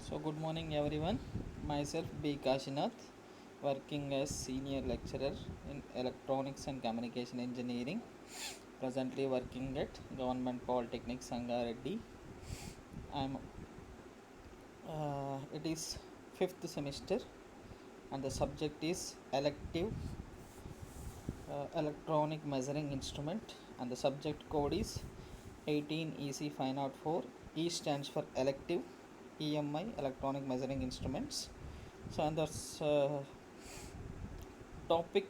So, good morning everyone. Myself B. Kashinath, working as senior lecturer in electronics and communication engineering. Presently working at Government Polytechnic Sangareddy. I'm. It is fifth semester, and the subject is elective electronic measuring instrument, and the subject code is 18 EC 504. E stands for elective, EMI electronic measuring instruments. So, and the topic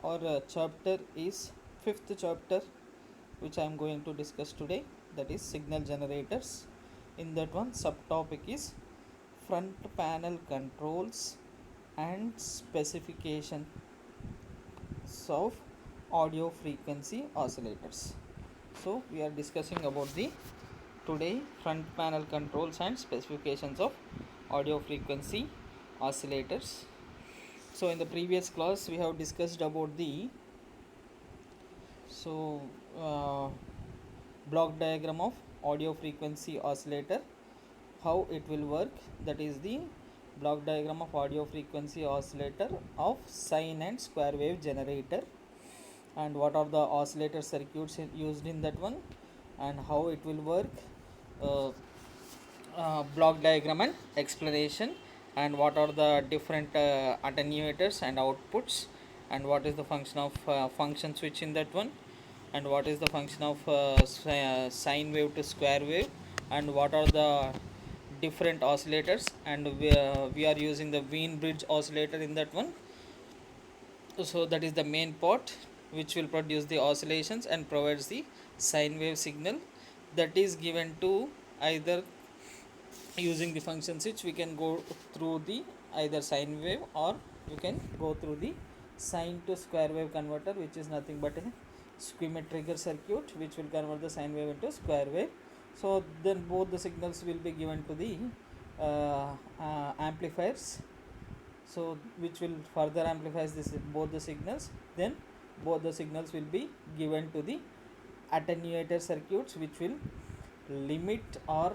or chapter is fifth chapter, which I am going to discuss today, that is signal generators. In that one, subtopic is front panel controls and specification of audio frequency oscillators. So we are discussing about the today front panel controls and specifications of audio frequency oscillators. So in the previous class we have discussed about the so uh, block diagram of audio frequency oscillator, how it will work. That is the block diagram of audio frequency oscillator of sine and square wave generator, and what are the oscillator circuits used in that one, and how it will work. uh, Block diagram and explanation, and what are the different attenuators and outputs, and what is the function of function switch in that one, and what is the function of sine wave to square wave, and what are the different oscillators, and we are using the Wien bridge oscillator in that one. So that is the main part which will produce the oscillations and provides the sine wave signal that is given to either using the function switch. We can go through the either sine wave, or you can go through the sine to square wave converter, which is nothing but a Schmitt trigger circuit which will convert the sine wave into square wave. So then both the signals will be given to the amplifiers, so which will further amplifies this both the signals. Then both the signals will be given to the attenuator circuits, which will limit or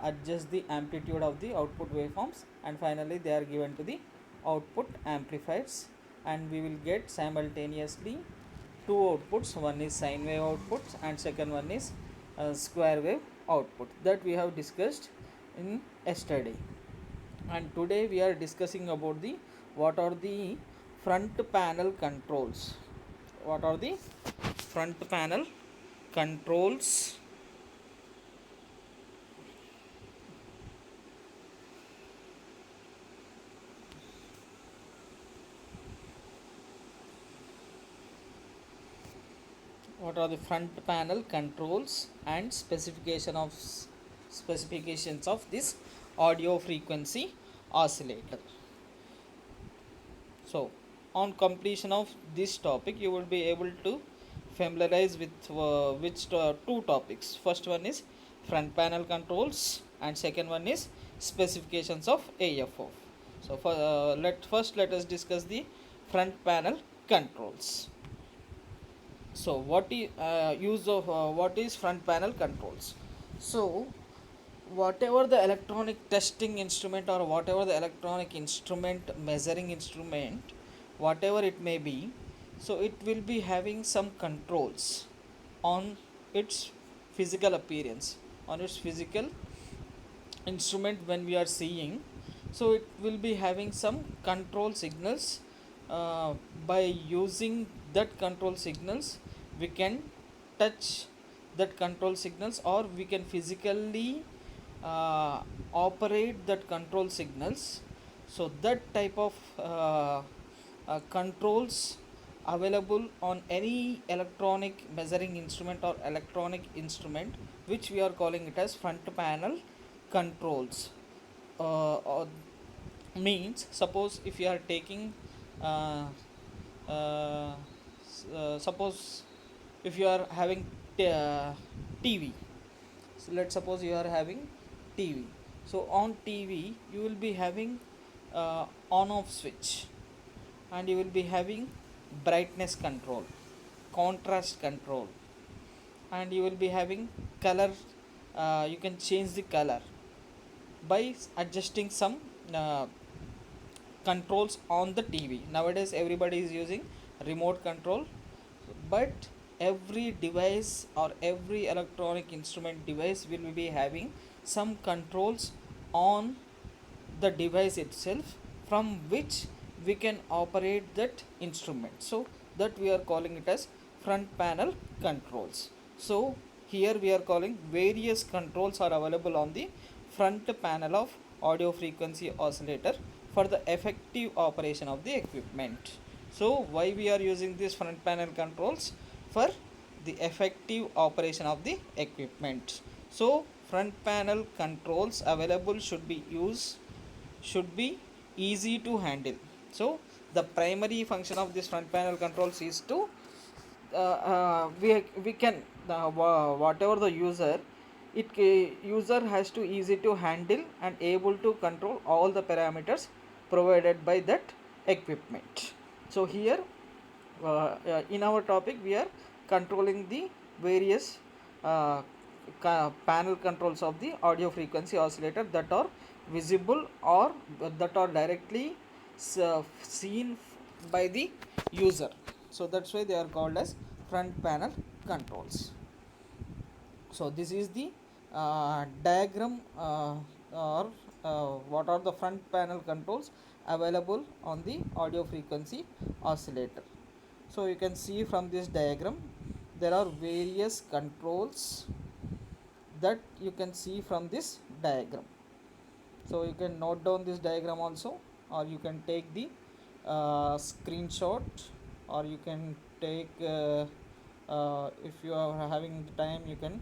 adjust the amplitude of the output waveforms, and finally they are given to the output amplifiers, and we will get simultaneously two outputs. One is sine wave output and second one is square wave output, that we have discussed in yesterday. And today we are discussing about the what are the front panel controls. What are the front panel controls? What are the front panel controls and specifications of this audio frequency oscillator? So on completion of this topic you will be able to familiarize with two topics. First one is front panel controls, and second one is specifications of AFO. So let us discuss the front panel controls. So what is front panel controls? So whatever the electronic testing instrument or whatever the electronic instrument, measuring instrument, whatever it may be, so it will be having some controls on its physical appearance, on its physical instrument when we are seeing. So it will be having some control signals. By using that control signals we can touch that control signals, or we can physically operate that control signals. So that type of controls available on any electronic measuring instrument or electronic instrument, which we are calling it as front panel controls. Or means, suppose if you are taking uh, uh, suppose if you are having TV. So let's suppose you are having TV. So on TV you will be having on off switch, and you will be having brightness control, contrast control, and you will be having color. You can change the color, by adjusting some uh, controls on the TV. Nowadays everybody is using remote control, but every device or every electronic instrument device will be having some controls on the device itself, from which we can operate that instrument. So that we are calling it as front panel controls. So here we are calling various controls are available on the front panel of audio frequency oscillator for the effective operation of the equipment. So why we are using these front panel controls? For the effective operation of the equipment. So front panel controls available should be easy to handle. So the primary function of this front panel controls is to we can whatever the user has to easy to handle and able to control all the parameters provided by that equipment. So here in our topic we are controlling the various uh, panel controls of the audio frequency oscillator that are visible or that are directly seen by the user. So that's why they are called as front panel controls. So this is the diagram or what are the front panel controls available on the audio frequency oscillator. So you can see from this diagram there are various controls that you can see from this diagram. So you can note down this diagram also, or you can take the screenshot, or you can take if you are having time you can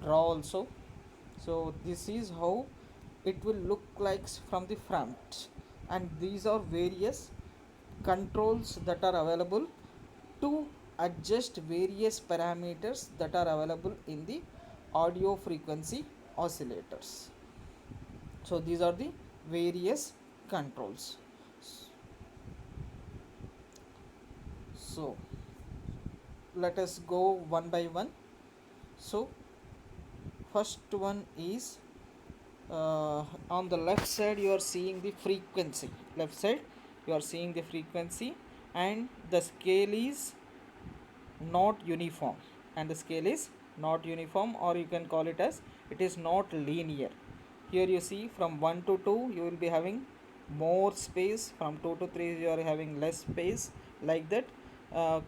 draw also. So this is how it will look like from the front, and these are various controls that are available to adjust various parameters that are available in the audio frequency oscillators. So these are the various controls. So let us go one by one. So first one is on the left side you are seeing the frequency. Left side you are seeing the frequency, and the scale is not uniform, and the scale is not uniform, or you can call it as it is not linear. Here you see from 1 to 2 you will be having more space, from 2 to 3 you are having less space, like that.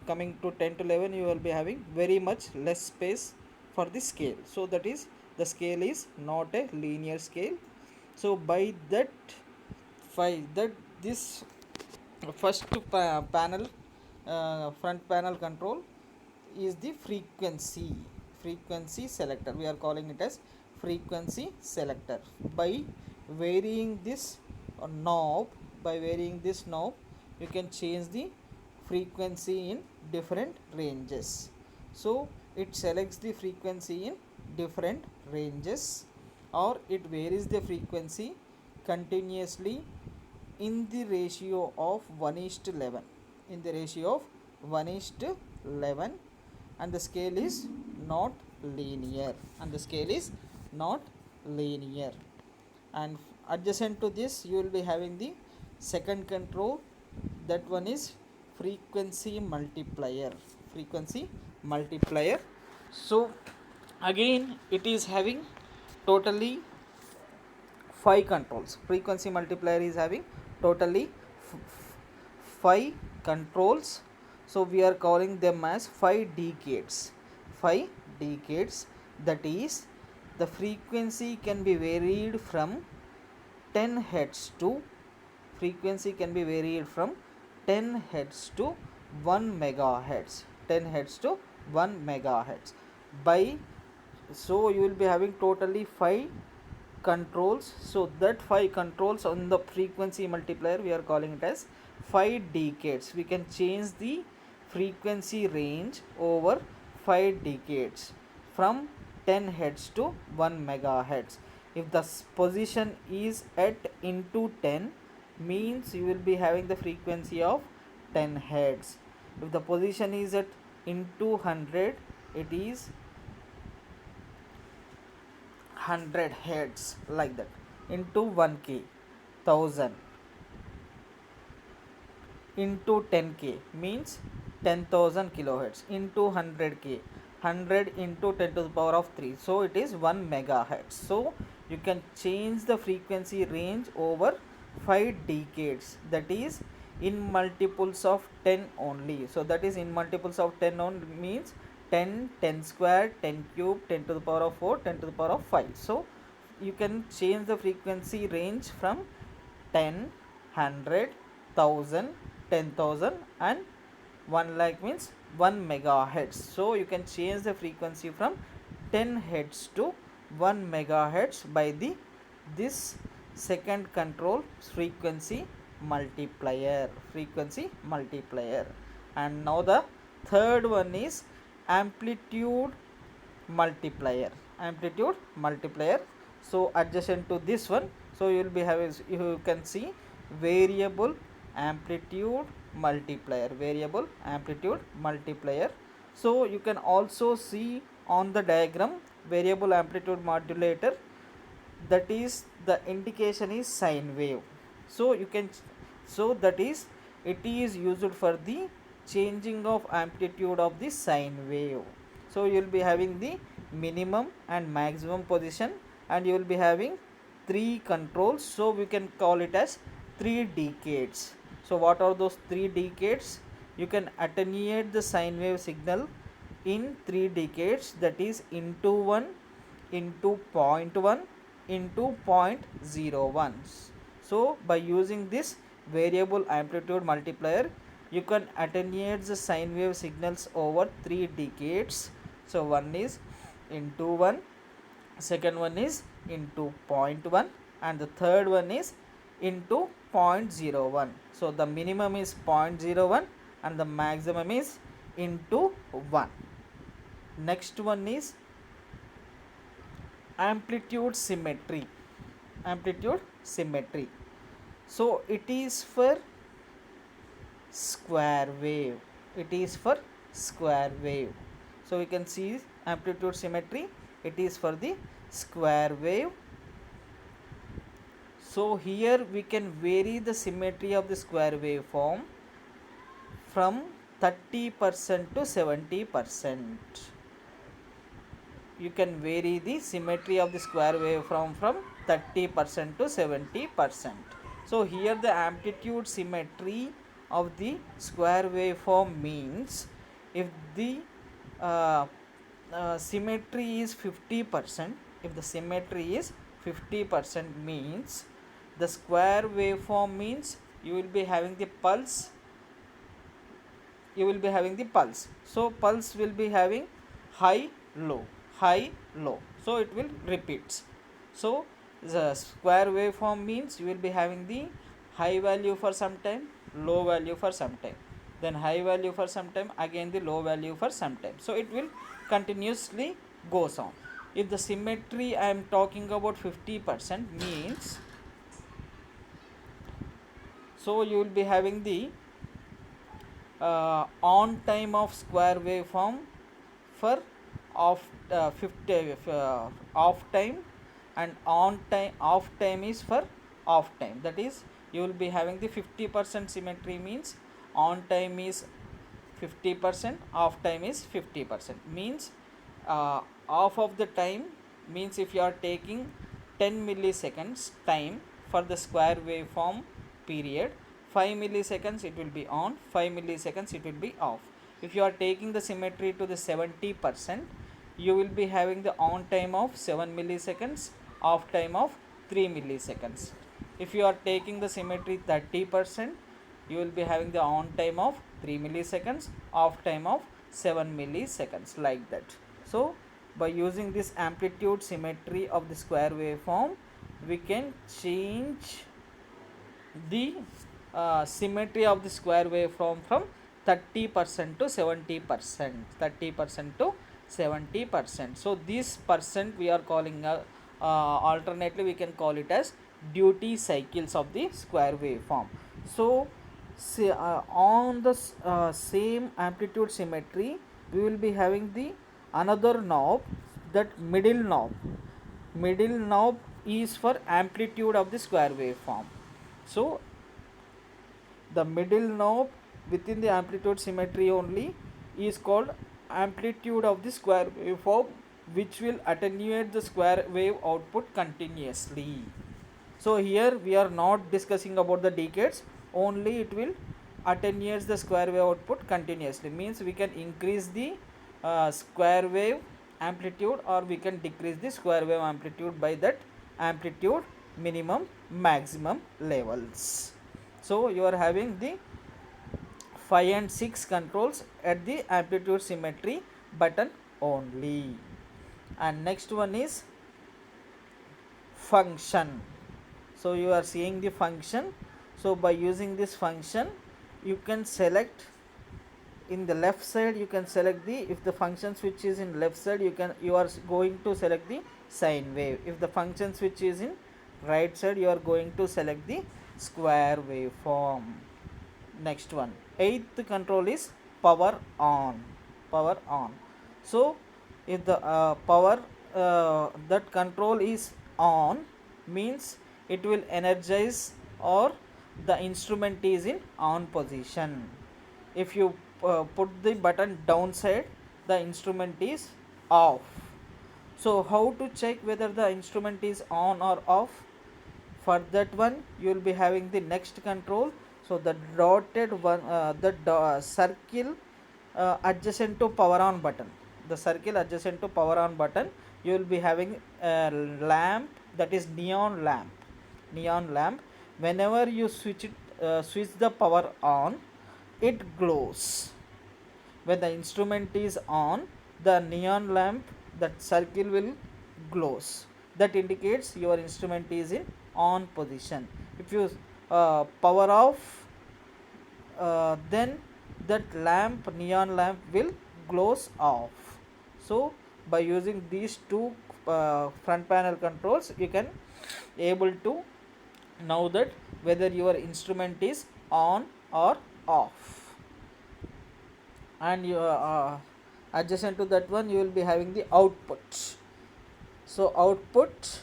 Coming to 10 to 11 you will be having very much less space for the scale. So that is, the scale is not a linear scale. So by that this first panel front panel control is the frequency selector. We are calling it as frequency selector. By varying this knob by varying this knob you can change the frequency in different ranges. So it selects the frequency in different ranges, or it varies the frequency continuously in the ratio of 1:11, in the ratio of 1:11, and the scale is not linear, and the scale is not linear. And adjacent to this you will be having the second control, that one is frequency multiplier. So again it is having totally 5 controls. Frequency multiplier is having totally 5 controls. So we are calling them as 5 decades. 5 decades, that is, the frequency can be varied from 10 hertz to frequency can be varied from 10 hertz to 1 megahertz. 10 hertz to 1 megahertz. By so you will be having totally 5 controls. So that 5 controls on the frequency multiplier we are calling it as 5 decades. We can change the frequency range over 5 decades from 10 hertz to 1 megahertz. If the position is at into 10, means you will be having the frequency of 10 hertz. If the position is at into 100, it is 100 hertz, like that. into 1k, 1000 into 10k means 10,000 kilohertz into 100k, 100 into 10 to the power of 3, so it is 1 megahertz. So you can change the frequency range over 5 decades, that is in multiples of 10 only. So that is in multiples of 10 only means 10, 10 square, 10 cube, 10 to the power of 4, 10 to the power of 5. So you can change the frequency range from 10, 100, 1000, 10,000 and 1 lakh means 1 megahertz. So you can change the frequency from 10 hertz to 1 megahertz by this second control frequency multiplier. And now the third one is amplitude multiplier. So adjacent to this one, so you will be having, you can see variable amplitude multiplier. So you can also see on the diagram variable amplitude modulator, that is the indication is sine wave. So you can, so that is it is used for the changing of amplitude of the sine wave. So you will be having the minimum and maximum position, and you will be having 3 controls, so we can call it as 3 decades. So what are those 3 decades? You can attenuate the sine wave signal in 3 decades, that is into 1, into 0.1, into 0.01. So by using this variable amplitude multiplier, you can attenuate the sine wave signals over 3 decades. So one is into 1, second one is into 0.1, and the third one is into 0.01. So the minimum is 0.01 and the maximum is into 1. Next one is amplitude symmetry. So it is for square wave. So we can see amplitude symmetry, it is for the square wave. So here we can vary the symmetry of the square waveform from 30% to 70%. You can vary the symmetry of the square waveform from 30% to 70%. So here the amplitude symmetry of the square waveform means, if the symmetry is 50%, means the square waveform means you will be having the pulse. So pulse will be having high low. So it will repeats. So the square waveform means you will be having the high value for some time, low value for some time, then high value for some time, again the low value for some time. So it will continuously goes on. If the symmetry I am talking about 50% means, so you will be having the on time of square waveform for off 50 off time, and on time off time is for off time. That is you will be having the 50% symmetry means on time is 50%, off time is 50%. Means off of the time means if you are taking 10 milliseconds time for the square waveform period, 5 milliseconds it will be on, 5 milliseconds it will be off. If you are taking the symmetry to the 70%, you will be having the on time of 7 milliseconds, off time of 3 milliseconds. If you are taking the symmetry 30%, you will be having the on time of 3 milliseconds, off time of 7 milliseconds, like that. So by using this amplitude symmetry of the square waveform, we can change the symmetry of the square waveform from 30% to 70%. So this percent we are calling alternately we can call it as duty cycles of the square waveform. So on the same amplitude symmetry, we will be having the another knob, that middle knob is for amplitude of the square waveform. So the middle knob within the amplitude symmetry only is called amplitude of the square waveform, which will attenuate the square wave output continuously. So here we are not discussing about the decades, only it will attenuates the square wave output continuously, means we can increase the square wave amplitude, or we can decrease the square wave amplitude by that amplitude minimum maximum levels. So you are having the 5 and 6 controls at the amplitude symmetry button only. And next one is function. So you are seeing the function. So by using this function, you can select in the left side, you can select the, if the function switch is in left side, you are going to select the sine wave. If the function switch is in right side, you are going to select the square waveform. Next one, eighth control is power on. Power on. So if the power that control is on, means it will energize, or the instrument is in on position. If you put the button downside, the instrument is off. So how to check whether the instrument is on or off? For that one, you will be having the next control. So the dotted one, circle adjacent to power on button, the circle adjacent to power on button, you will be having a lamp, that is neon lamp. Neon lamp, whenever you switch the power on, it glows. When the instrument is on, the neon lamp, that circle will glows. That indicates your instrument is in on position. If you power off, then that lamp, neon lamp, will glows off. So by using these two front panel controls, you can able to know that whether your instrument is on or off. And you adjacent to that one, you will be having the output. So output,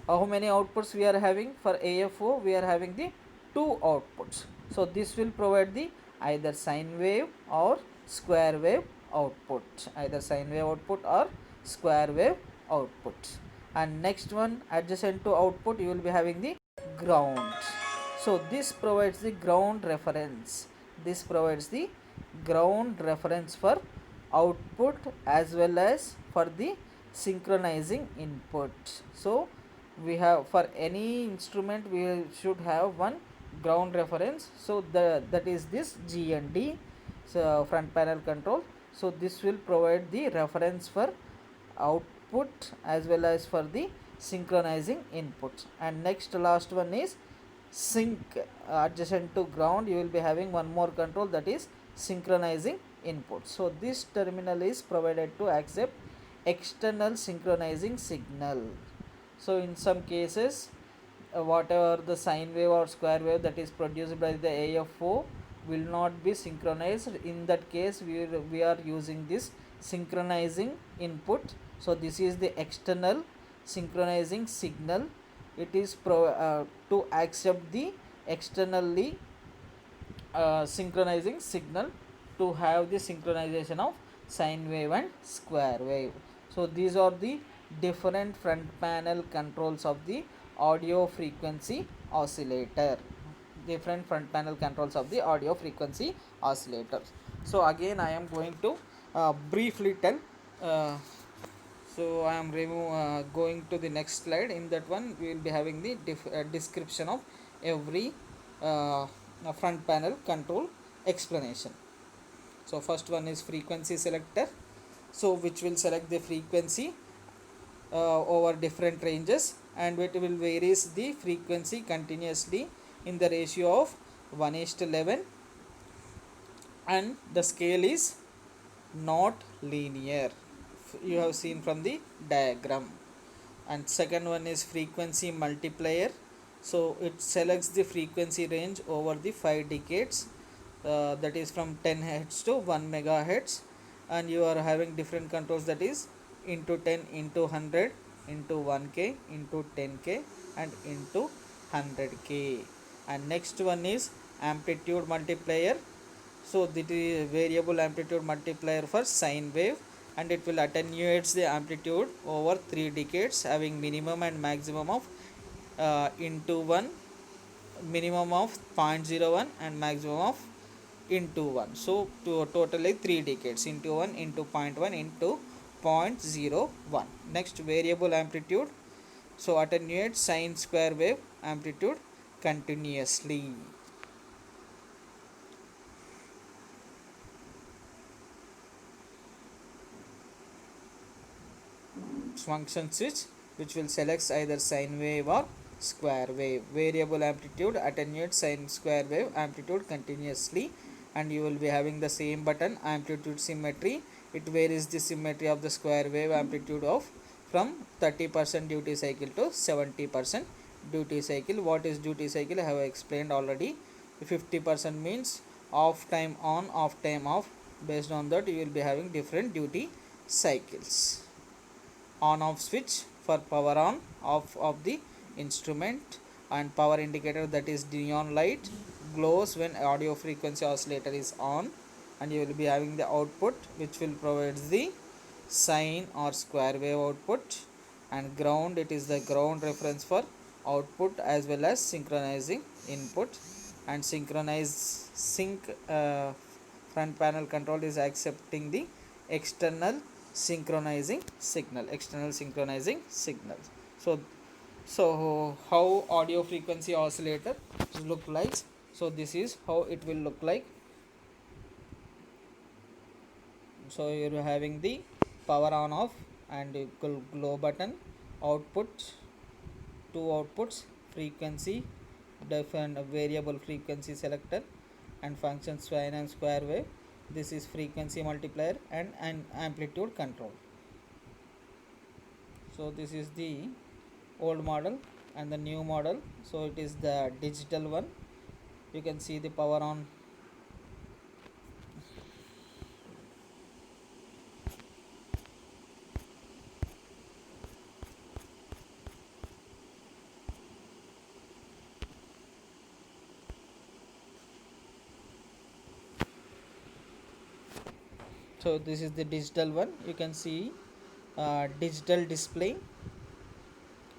how many outputs we are having? For AFO, we are having the 2 outputs. So this will provide the either sine wave or square wave output, either sine wave output or square wave output. And next one, adjacent to output, you will be having the ground. So this provides the ground reference. This provides the ground reference for output as well as for the synchronizing input. So we have, for any instrument we should have one ground reference. So that is this GND, so front panel control. So this will provide the reference for output as well as for the synchronizing input. And next, last one is sync. Adjacent to ground, you will be having one more control, that is synchronizing input. So this terminal is provided to accept external synchronizing signal. So in some cases, whatever the sine wave or square wave that is produced by the AFO will not be synchronized. In that case, we are using this synchronizing input. So this is the external synchronizing signal. It is to accept the externally synchronizing signal, to have the synchronization of sine wave and square wave. So these are the different front panel controls of the audio frequency oscillator. Different front panel controls of the audio frequency oscillators. So again I am going to briefly tell. So I am going to the next slide. In that one, we will be having the description of every front panel control explanation. So first one is frequency selector, so which will select the frequency over different ranges, and it will varies the frequency continuously in the ratio of 1:11, and the scale is not linear. You have seen from the diagram. And second one is frequency multiplier, so it selects the frequency range over the 5 decades, that is from 10 Hz to 1 megahertz, and you are having different controls, that is into 10 into 100 into 1k into 10k and into 100k. And next one is amplitude multiplier. So this is variable amplitude multiplier for sine wave, and it will attenuates the amplitude over 3 decades having minimum and maximum of into 1, minimum of 0.01 and maximum of into 1. So to totally 3 decades into 1 into zero point 0.1 into zero point 0.01. Next, variable amplitude. So attenuate sine square wave amplitude continuously. Function switch which will select either sine wave or square wave. Variable amplitude attenuate sine square wave amplitude continuously, and you will be having the same button amplitude symmetry. It varies the symmetry of the square wave amplitude of from 30% duty cycle to 70% duty cycle. What is duty cycle? I have explained already. 50% means off time on, off time off. Based on that, you will be having different duty cycles. On off switch for power on off of the instrument, and power indicator, that is neon light, glows when audio frequency oscillator is on, and you will be having the output which will provide the sine or square wave output. And ground, it is the ground reference for output as well as synchronizing input. And sync front panel control is accepting the external synchronizing signal. So how audio frequency oscillator look like? So this is how it will look like. So you're having the power on off and glow button, output, two outputs, frequency, different variable frequency selector, and function sine and square wave. This is frequency multiplier and amplitude control. So this is the old model and the new model. So it is the digital one. You can see the power on. So this is the digital one. You can see digital display,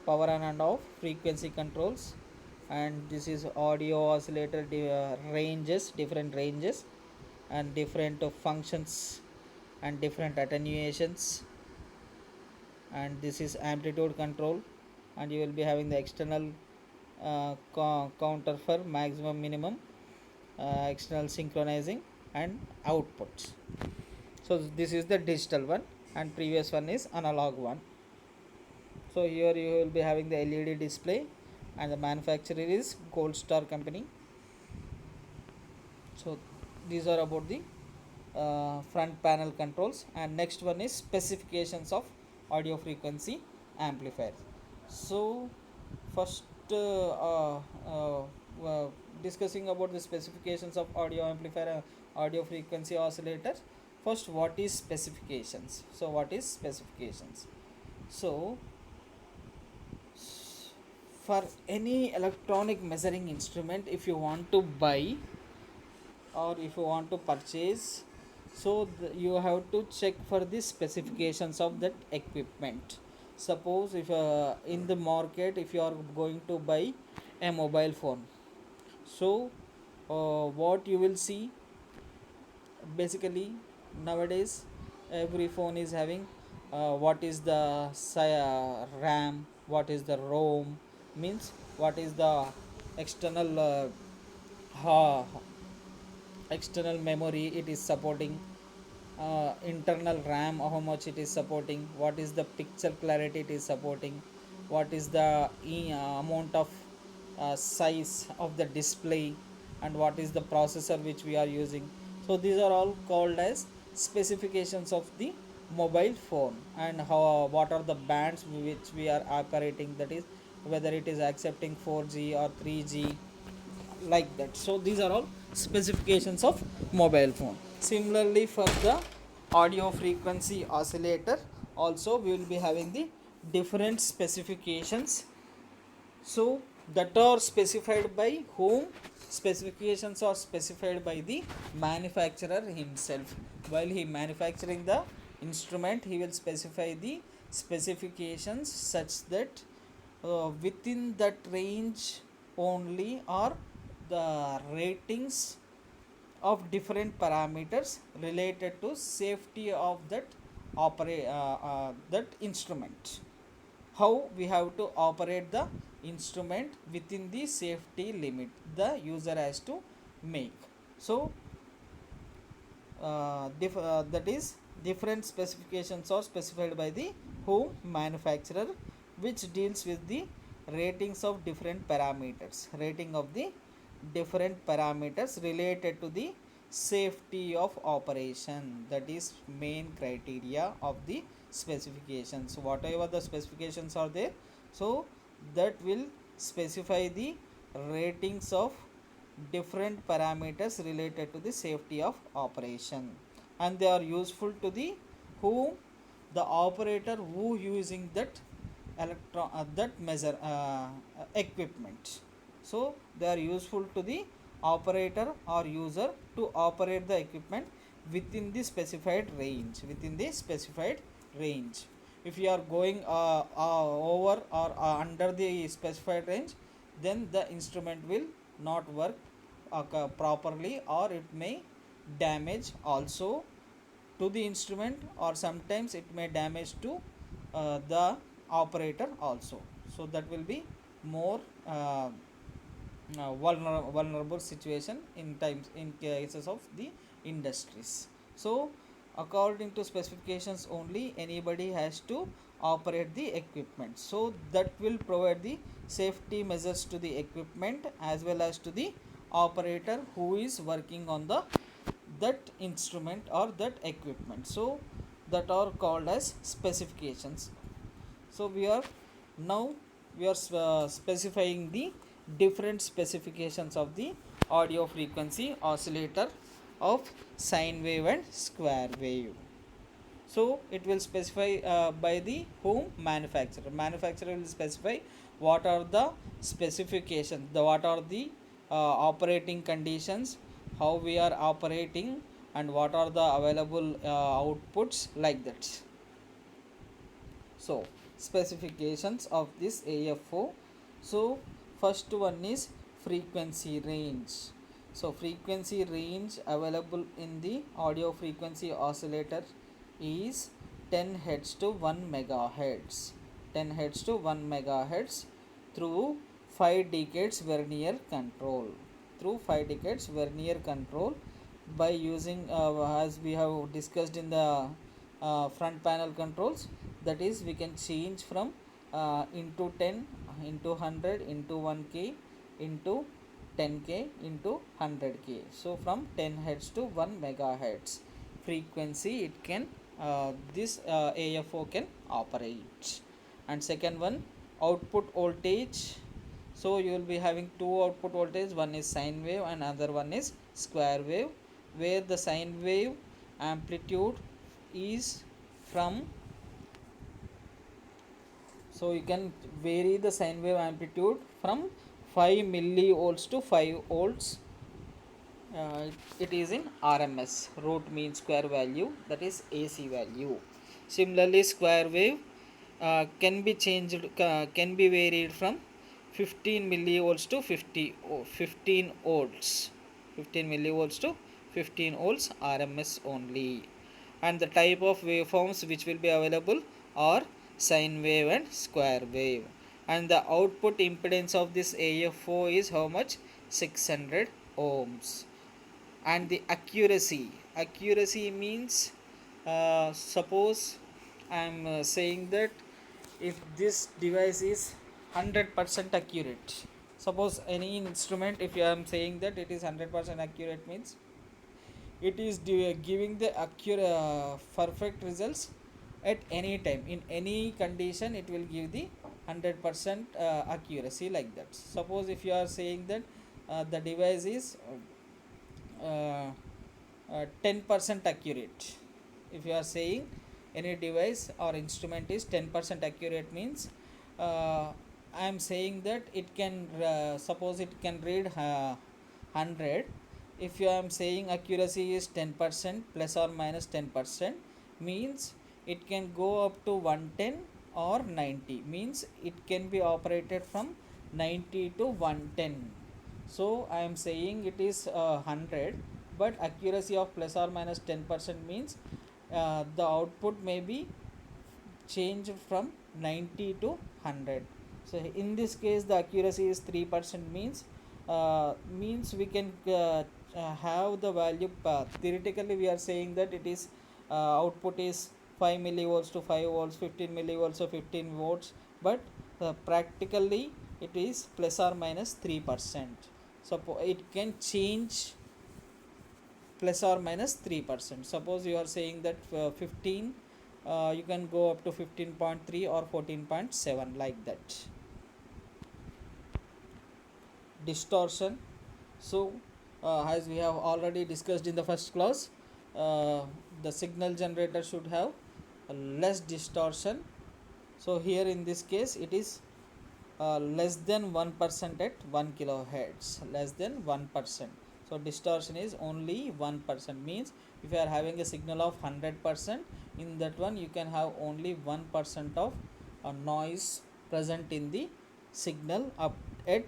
power on and off, frequency controls, and this is audio oscillator ranges, different ranges, and different functions and different attenuations. And this is amplitude control, and you will be having the external counter for maximum minimum, external synchronizing and outputs. So this is the digital one, and previous one is analog one. So here you will be having the LED display, and the manufacturer is Gold Star company. So these are about the front panel controls. And next one is specifications of audio frequency amplifier. So first discussing about the specifications of audio amplifier, audio frequency oscillator. First, what is specifications? So for any electronic measuring instrument, if you want to buy or if you want to purchase, so you have to check for the specifications of that equipment. Suppose if in the market, if you are going to buy a mobile phone, so what you will see, basically nowadays every phone is having what is the RAM, what is the ROM, means what is the external external memory it is supporting, internal RAM how much it is supporting, what is the picture clarity it is supporting, what is the amount of size of the display, and what is the processor which we are using. So these are all called as specifications of the mobile phone, and how what are the bands which we are operating, that is whether it is accepting 4G or 3G, like that. So these are all specifications of mobile phone. Similarly, for the audio frequency oscillator also we will be having the different specifications, so that are specified by whom? Specifications are specified by the manufacturer himself. While he manufacturing the instrument, he will specify the specifications such that within that range only are the ratings of different parameters related to safety of that instrument. How we have to operate the instrument within the safety limit the user has to make. So that is, different specifications are specified by the home manufacturer, which deals with the ratings of different parameters, rating of the different parameters related to the safety of operation. That is main criteria of the specifications. Whatever the specifications are there, so that will specify the ratings of different parameters related to the safety of operation, and they are useful to the whom? The operator who using that that measure equipment. So they are useful to the operator or user to operate the equipment within the specified range, within the specified range. If you are going over or under the specified range, then the instrument will not work properly, or it may damage also to the instrument, or sometimes it may damage to the operator also. So that will be more vulnerable situation in times, in cases of the industries. So according to specifications only, anybody has to operate the equipment, so that will provide the safety measures to the equipment as well as to the operator who is working on the that instrument or that equipment. So that are called as specifications. So we are now we are specifying the different specifications of the audio frequency oscillator of sine wave and square wave. So it will specify by the whom? Manufacturer will specify what are the specifications, what are the operating conditions, how we are operating, and what are the available outputs, like that. So specifications of this AFO. So first one is frequency range. So frequency range available in the audio frequency oscillator is 10 Hz to 1 megahertz, 10 Hz to 1 megahertz through 5 decades vernier control, through 5 decades vernier control by using as we have discussed in the front panel controls, that is we can change from into 10 into 100 into 1k into 10k into 100k. So from 10 hertz to 1 megahertz frequency it can this AFO can operate. And second one, output voltage. So you will be having two output voltage, one is sine wave and other one is square wave, where the sine wave amplitude is from, so you can vary the sine wave amplitude from 5 millivolts to 5 volts. It is in RMS, root mean square value, that is AC value. Similarly square wave can be changed, can be varied from 15 millivolts to 15 volts, 15 millivolts to 15 volts RMS only. And the type of waveforms which will be available are sine wave and square wave. And the output impedance of this AFO is how much? 600 ohms. And the accuracy means suppose I am saying that if this device is 100% accurate, suppose any instrument, if I am saying that it is 100% accurate, means it is giving the accurate perfect results at any time, in any condition it will give the 100% accuracy, like that. Suppose if you are saying that the device is 10% accurate, if you are saying any device or instrument is 10% accurate means I am saying that it can suppose it can read 100. If you am saying accuracy is 10% plus or minus 10% means it can go up to 110 or 90 means it can be operated from 90 to 110. So I am saying it is 100, but accuracy of plus or minus 10% means the output may be changed from 90 to 100. So in this case the accuracy is 3% means we can have the value theoretically we are saying that it is output is 5 millivolts to 5 volts, 15 millivolts to 15 volts, but practically it is plus or minus 3%. So it can change plus or minus 3%. Suppose you are saying that 15, you can go up to 15.3 or 14.7 like that. Distortion. So as we have already discussed in the first class, the signal generator should have less distortion. So here in this case it is less than 1% at 1 kilohertz, less than 1%. So distortion is only 1% means if you are having a signal of 100%, in that one you can have only 1% of noise present in the signal up at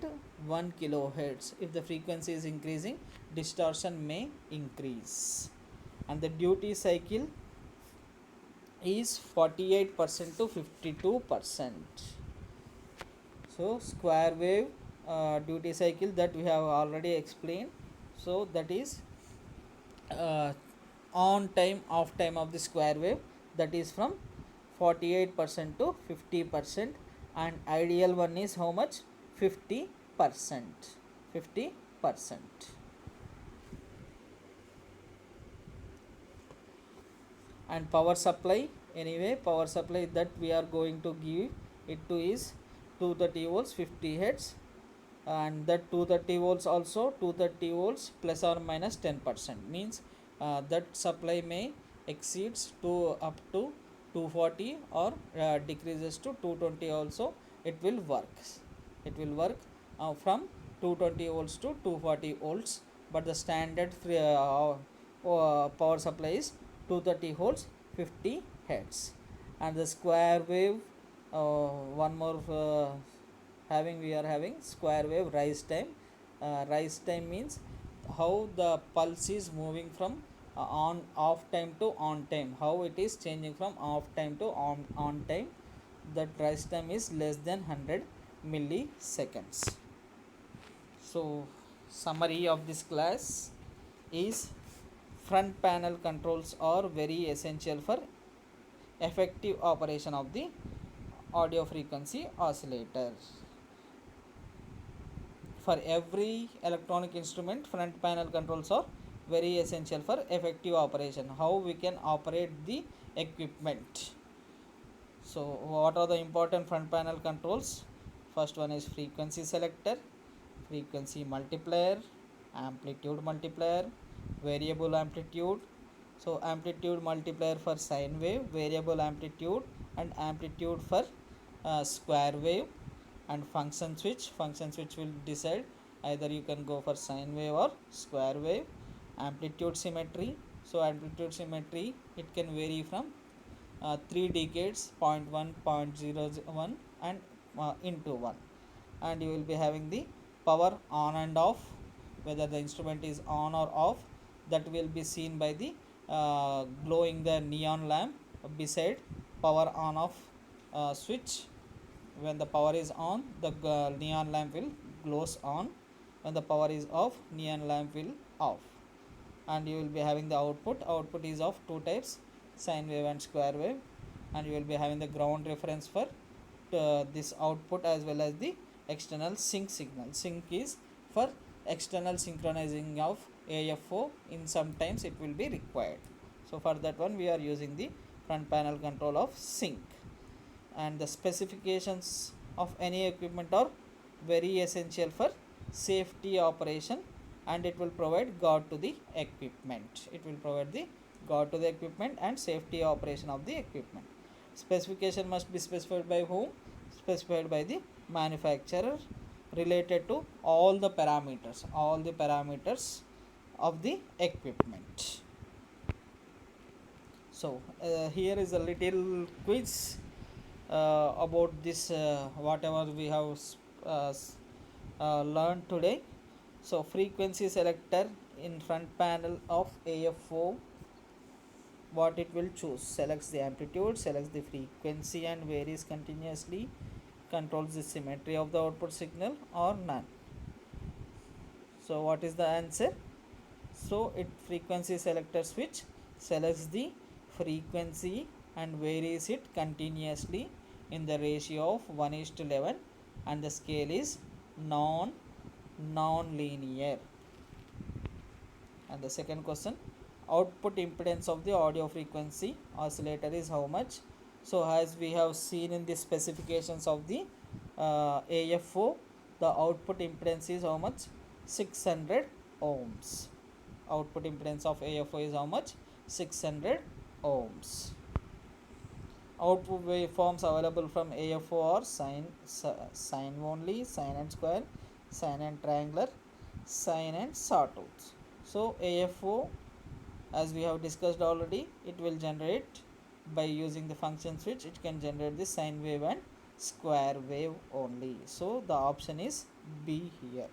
1 kilohertz. If the frequency is increasing, distortion may increase. And the duty cycle is 48% to 52%. So square wave duty cycle that we have already explained. So that is on time off time of the square wave, that is from 48% to 50%, and ideal one is how much? 50%. 50%. And power supply, anyway power supply that we are going to give it to is 230 volts 50 hertz, and that 230 volts also 230 volts plus or minus 10% means that supply may exceeds to up to 240 or decreases to 220 also it will work. It will work from 220 volts to 240 volts, but the standard power supply is 230 volts 50 hertz. And the square wave, one more we are having square wave rise time. Rise time means how the pulse is moving from on off time to on time, how it is changing from off time to on time. That rise time is less than 100 milliseconds. So summary of this class is front panel controls are very essential for effective operation of the audio frequency oscillator. For every electronic instrument, front panel controls are very essential for effective operation. How we can operate the equipment. So what are the important front panel controls? First one is frequency selector, frequency multiplier, amplitude multiplier, variable amplitude. So amplitude multiplier for sine wave, variable amplitude and amplitude for square wave. And function switch will decide either you can go for sine wave or square wave. Amplitude symmetry, so amplitude symmetry it can vary from 3 decades, 0.1, 0.01 and into 1. And you will be having the power on and off, whether the instrument is on or off, that will be seen by the glowing the neon lamp beside power on off switch. When the power is on, the neon lamp will glows on. When the power is off, neon lamp will off. And you will be having the output is of two types, sine wave and square wave. And you will be having the ground reference for this output as well as the external sync signal. Sync is for external synchronizing of AFO, in sometimes it will be required. So for that one we are using the front panel control of sync. And the specifications of any equipment are very essential for safety operation, and it will provide guard to the equipment. It will provide the guard to the equipment, and safety operation of the equipment. Specification must be specified by whom? Specified by the manufacturer, related to all the parameters of the equipment. So here is a little quiz about this whatever we have learned today. So frequency selector in front panel of AFO, what it will choose? Selects the amplitude, selects the frequency and varies continuously, controls the symmetry of the output signal, or none. So what is the answer? So it frequency selector switch selects the frequency and varies it continuously in the ratio of 1:11, and the scale is non-linear. And the second question, output impedance of the audio frequency oscillator is how much? So as we have seen in the specifications of the AFO, the output impedance is how much? 600 ohms. Output impedance of AFO is how much? 600 ohms. Output waveforms available from AFO are sine only, sine and square, sine and triangular, sine and sawtooth. So AFO, as we have discussed already, it will generate by using the function switch, it can generate the sine wave and square wave only. So the option is B here.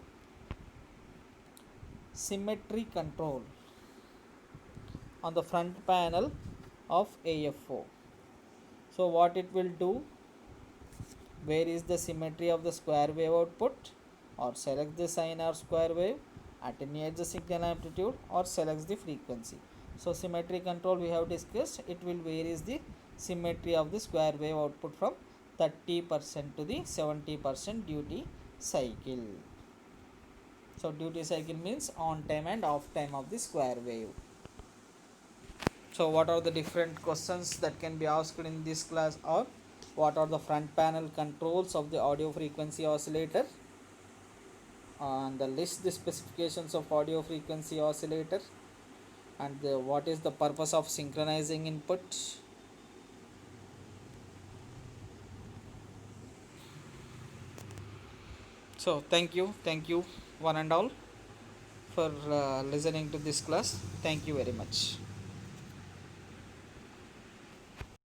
Symmetry control on the front panel of AFO. So what it will do? Where is the symmetry of the square wave output? Or select the sine or square wave, attenuate the signal amplitude, or selects the frequency. So symmetry control we have discussed, it will varies the symmetry of the square wave output from 30% to the 70% duty cycle. So duty cycle means on time and off time of the square wave. So what are the different questions that can be asked in this class? Or what are the front panel controls of the audio frequency oscillator, and the list the specifications of audio frequency oscillator, and what is the purpose of synchronizing input. So thank you one and all for listening to this class. Thank you very much.